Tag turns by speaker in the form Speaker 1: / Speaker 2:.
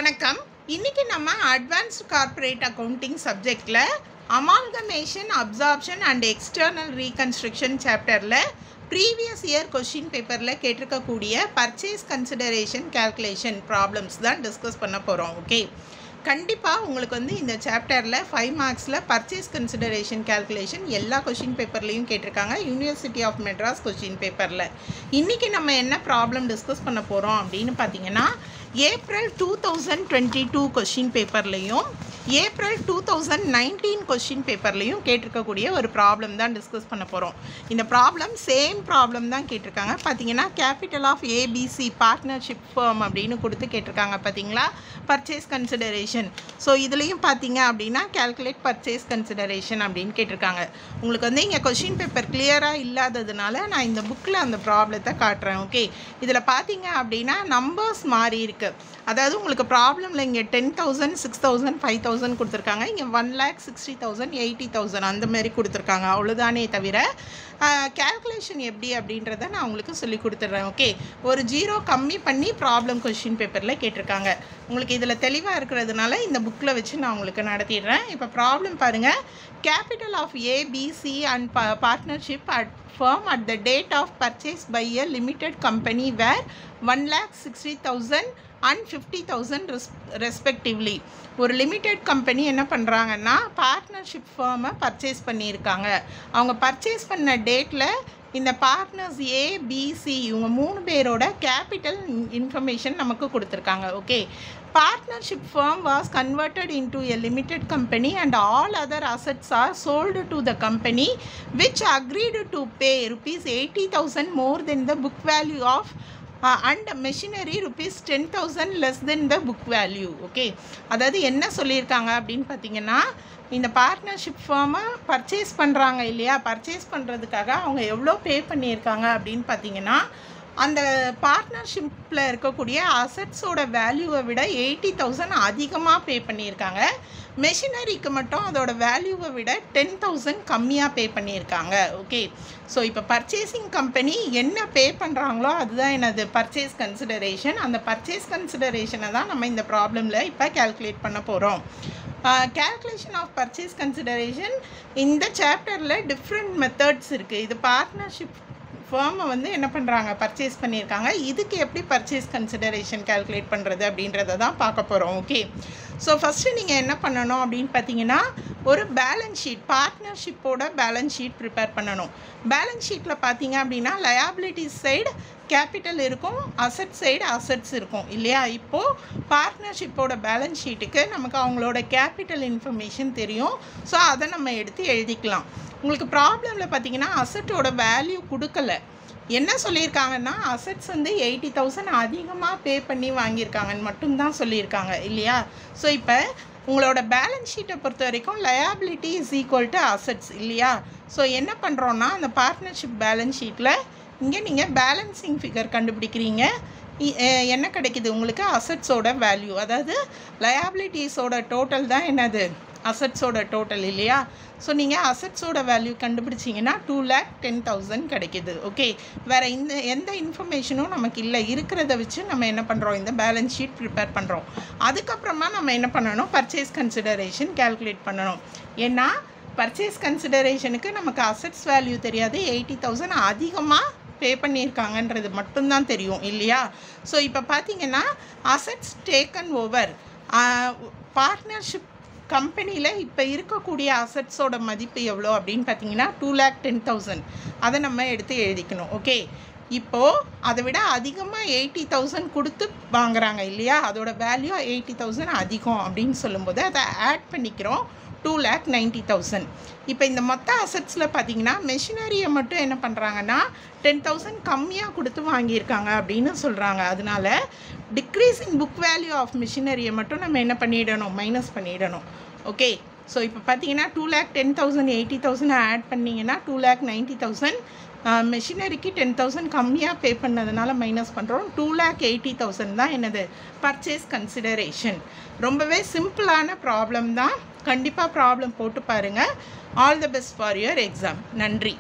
Speaker 1: வணக்கம். இன்னைக்கு நம்ம அட்வான்ஸ்ட் கார்ப்பரேட் அக்கவுண்டிங் சப்ஜெக்ட்ல amalgamation, absorption and external reconstruction சாப்டர்ல ப்ரீவியஸ் இயர் கொஸ்டின் பேப்பர்ல கேட்டிருக்கக்கூடிய பர்ச்சேஸ் கன்சிடரேஷன் கால்குலேஷன் ப்ராப்ளம்ஸ் தான் டிஸ்கஸ் பண்ண போகிறோம். ஓகே, கண்டிப்பாக உங்களுக்கு இந்த சாப்டரில் 5 மார்க்ஸில் பர்ச்சேஸ் கன்சிடரேஷன் கால்குலேஷன் எல்லா கொஷின் பேப்பர்லேயும் கேட்டிருக்காங்க. யூனிவர்சிட்டி ஆஃப் மெட்ராஸ் கொஷின் பேப்பரில் இன்றைக்கி நம்ம என்ன ப்ராப்ளம் டிஸ்கஸ் பண்ண போகிறோம் அப்படின்னு பார்த்தீங்கன்னா, ஏப்ரல் 2022 கொஷின் பேப்பர்லேயும் ஏப்ரல் 2019 கொஷின் பேப்பர்லேயும் கேட்டிருக்கக்கூடிய ஒரு ப்ராப்ளம் தான் டிஸ்கஸ் பண்ண போகிறோம். இந்த ப்ராப்ளம் சேம் ப்ராப்ளம் தான் கேட்டிருக்காங்க. பார்த்தீங்கன்னா capital of ABC partnership firm அப்படின்னு கொடுத்து கேட்டிருக்காங்க. பார்த்தீங்களா, பர்ச்சேஸ் கன்சிடரேஷன். ஸோ இதுலேயும் பார்த்தீங்க அப்படின்னா கேல்குலேட் பர்ச்சேஸ் கன்சிடரேஷன் அப்படின்னு கேட்டிருக்காங்க. உங்களுக்கு இங்கே கொஷின் பேப்பர் கிளியராக இல்லாததுனால நான் இந்த புக்கில் அந்த ப்ராப்ளத்தை காட்டுறேன். ஓகே, இதில் பார்த்தீங்க அப்படின்னா நம்பர்ஸ் மாறி இருக்குது. அதாவது உங்களுக்கு ப்ராப்ளமில் இங்கே 10,000, 6,000, 5,000 கொடுத்துருக்காங்க. இங்கே 1,60,000, 80,000 அந்த மாதிரி கொடுத்துருக்காங்க. அவ்வளோதானே தவிர கேல்குலேஷன் எப்படி அப்படின்றத நான் உங்களுக்கு சொல்லி கொடுத்துட்றேன். ஓகே, ஒரு 0 கம்மி பண்ணி ப்ராப்ளம் கொஷின் பேப்பரில் கேட்டிருக்காங்க. உங்களுக்கு இதில் தெளிவாக இருக்கிறதுனால இந்த புக்கில் வச்சு நான் உங்களுக்கு நடத்திடுறேன். இப்போ ப்ராப்ளம் பாருங்கள். Capital of ABC and partnership at firm at the date of purchase by a limited company were 1,60,000 and 50,000 respectively. ஒரு லிமிடெட் கம்பெனி என்ன பண்ணுறாங்கன்னா பார்ட்னர்ஷிப் ஃபர்மை பர்ச்சேஸ் பண்ணியிருக்காங்க. அவங்க பர்ச்சேஸ் பண்ண டேட்டில் இந்த பார்ட்னர்ஸ் ஏபிசி இவங்க 3 பேரோட கேபிட்டல் இன்ஃபர்மேஷன் நமக்கு கொடுத்துருக்காங்க. Okay, partnership firm was converted into a limited company and all other assets are sold to the company which agreed to pay rupees 80,000 more than the book value of and machinery rupees 10,000 less than the book value. Okay, அதாவது என்ன சொல்லியிருக்காங்க அப்படின்னு பார்த்தீங்கன்னா, இந்த partnership ஃபர்மை purchase பண்ணுறாங்க இல்லையா, purchase பண்ணுறதுக்காக அவங்க எவ்வளோ பே பண்ணியிருக்காங்க அப்படின்னு பார்த்தீங்கன்னா, அந்த பார்ட்னர்ஷிப்பில் இருக்கக்கூடிய அசட்ஸோட வேல்யூவை விட 80,000 அதிகமாக பே பண்ணியிருக்காங்க. மெஷினரிக்கு மட்டும் அதோட வேல்யூவை விட 10,000 கம்மியாக பே பண்ணியிருக்காங்க. ஓகே, ஸோ இப்போ பர்ச்சேசிங் கம்பெனி என்ன பே பண்ணுறாங்களோ அதுதான் என்னது பர்ச்சேஸ் கன்சிடரேஷன். அந்த பர்ச்சேஸ் கன்சிடரேஷனை தான் நம்ம இந்த ப்ராப்ளமில் இப்போ கேல்குலேட் பண்ண போகிறோம். கேல்குலேஷன் ஆஃப் பர்ச்சேஸ் கன்சிடரேஷன் இந்த சாப்டரில் டிஃப்ரெண்ட் மெத்தட்ஸ் இருக்குது. இது பார்ட்னர்ஷிப் ஃபர்மை என்ன பண்ணுறாங்க, பர்ச்சேஸ் பண்ணியிருக்காங்க. இதுக்கு எப்படி பர்ச்சேஸ் கன்சிடரேஷன் கால்குலேட் பண்ணுறது அப்படின்றத தான் பார்க்க போகிறோம். ஓகே, ஸோ ஃபஸ்ட்டு நீங்கள் என்ன பண்ணணும் அப்படின்னு பார்த்தீங்கன்னா, ஒரு பேலன்ஸ் ஷீட், பார்ட்னர்ஷிப்போட பேலன்ஸ் ஷீட் ப்ரிப்பேர் பண்ணணும். பேலன்ஸ் ஷீட்டில் பார்த்தீங்க அப்படின்னா லயபிலிட்டிஸ் சைடு கேபிட்டல் இருக்கும், அசட் சைடு அசட்ஸ் இருக்கும் இல்லையா. இப்போது பார்ட்னர்ஷிப்போட பேலன்ஸ் ஷீட்டுக்கு நமக்கு அவங்களோட கேபிட்டல் இன்ஃபர்மேஷன் தெரியும். ஸோ அதை நம்ம எடுத்து எழுதிக்கலாம். உங்களுக்கு ப்ராப்ளமில் பார்த்தீங்கன்னா அசட்டோட வேல்யூ கொடுக்கல. என்ன சொல்லியிருக்காங்கன்னா அசட்ஸ் 80,000 அதிகமாக பே பண்ணி வாங்கியிருக்காங்கன்னு மட்டும்தான் சொல்லியிருக்காங்க இல்லையா. ஸோ இப்போ உங்களோட பேலன்ஸ் ஷீட்டை பொறுத்த வரைக்கும் liability is equal to assets இல்லையா. ஸோ என்ன பண்ணுறோன்னா அந்த பார்ட்னர்ஷிப் பேலன்ஸ் ஷீட்டில் இங்கே நீங்கள் பேலன்சிங் ஃபிகர் கண்டுபிடிக்கிறீங்க. என்ன கிடைக்குது உங்களுக்கு, அசட்ஸோட வேல்யூ. அதாவது லயபிலிட்டிஸோட டோட்டல் தான் என்னது, அசட்ஸோட டோட்டல் இல்லையா. ஸோ நீங்கள் அசட்ஸோட வேல்யூ கண்டுபிடிச்சிங்கன்னா 2,10,000 கிடைக்கிது. ஓகே, வேறு எந்த இன்ஃபர்மேஷனும் நமக்கு இல்லை. இருக்கிறத வச்சு நம்ம என்ன பண்ணுறோம், இந்த பேலன்ஸ் ஷீட் ப்ரிப்பேர் பண்ணுறோம். அதுக்கப்புறமா நம்ம என்ன பண்ணணும், பர்ச்சேஸ் கன்சிடரேஷன் கால்குலேட் பண்ணணும். ஏன்னா பர்ச்சேஸ் கன்சிடரேஷனுக்கு நமக்கு அசட்ஸ் வேல்யூ தெரியாது, 80,000 அதிகமாக பே பண்ணியிருக்காங்கன்றது மட்டும்தான் தெரியும் இல்லையா. ஸோ இப்போ பார்த்தீங்கன்னா அசட்ஸ் டேக்கன் ஓவர் பார்ட்னர்ஷிப் கம்பெனியில் இப்போ இருக்கக்கூடிய அசட்ஸோட மதிப்பு எவ்வளோ அப்படின்னு பார்த்தீங்கன்னா 2,10,000. அதை நம்ம எடுத்து எழுதிக்கணும். ஓகே, இப்போது அதை விட அதிகமாக 80,000 கொடுத்து வாங்குறாங்க இல்லையா, அதோட வேல்யூ 80,000 அதிகம் அப்படின்னு சொல்லும்போது அதை ஆட் பண்ணிக்கிறோம், 2,90,000. இப்போ இந்த மொத்த அசட்ஸில் பார்த்தீங்கன்னா மெஷினரியை மட்டும் என்ன பண்ணுறாங்கன்னா 10,000 கம்மியாக கொடுத்து வாங்கியிருக்காங்க அப்படின்னு சொல்கிறாங்க. அதனால decrease in book value of மிஷினரியை மட்டும் நம்ம என்ன பண்ணிடணும், மைனஸ் பண்ணிடணும். ஓகே, ஸோ இப்போ பார்த்தீங்கன்னா 2,10,000 80,000 ஆட் பண்ணிங்கன்னா 2,90,000. மெஷினரிக்கு 10,000 கம்மியாக பே பண்ணதுனால மைனஸ் பண்ணுறோம். 2,80,000 தான் என்னது பர்ச்சேஸ் கன்சிடரேஷன். ரொம்பவே சிம்பிளான ப்ராப்ளம் தான். கண்டிப்பாக ப்ராப்ளம் போட்டு பாருங்கள். All the best for your exam. நன்றி.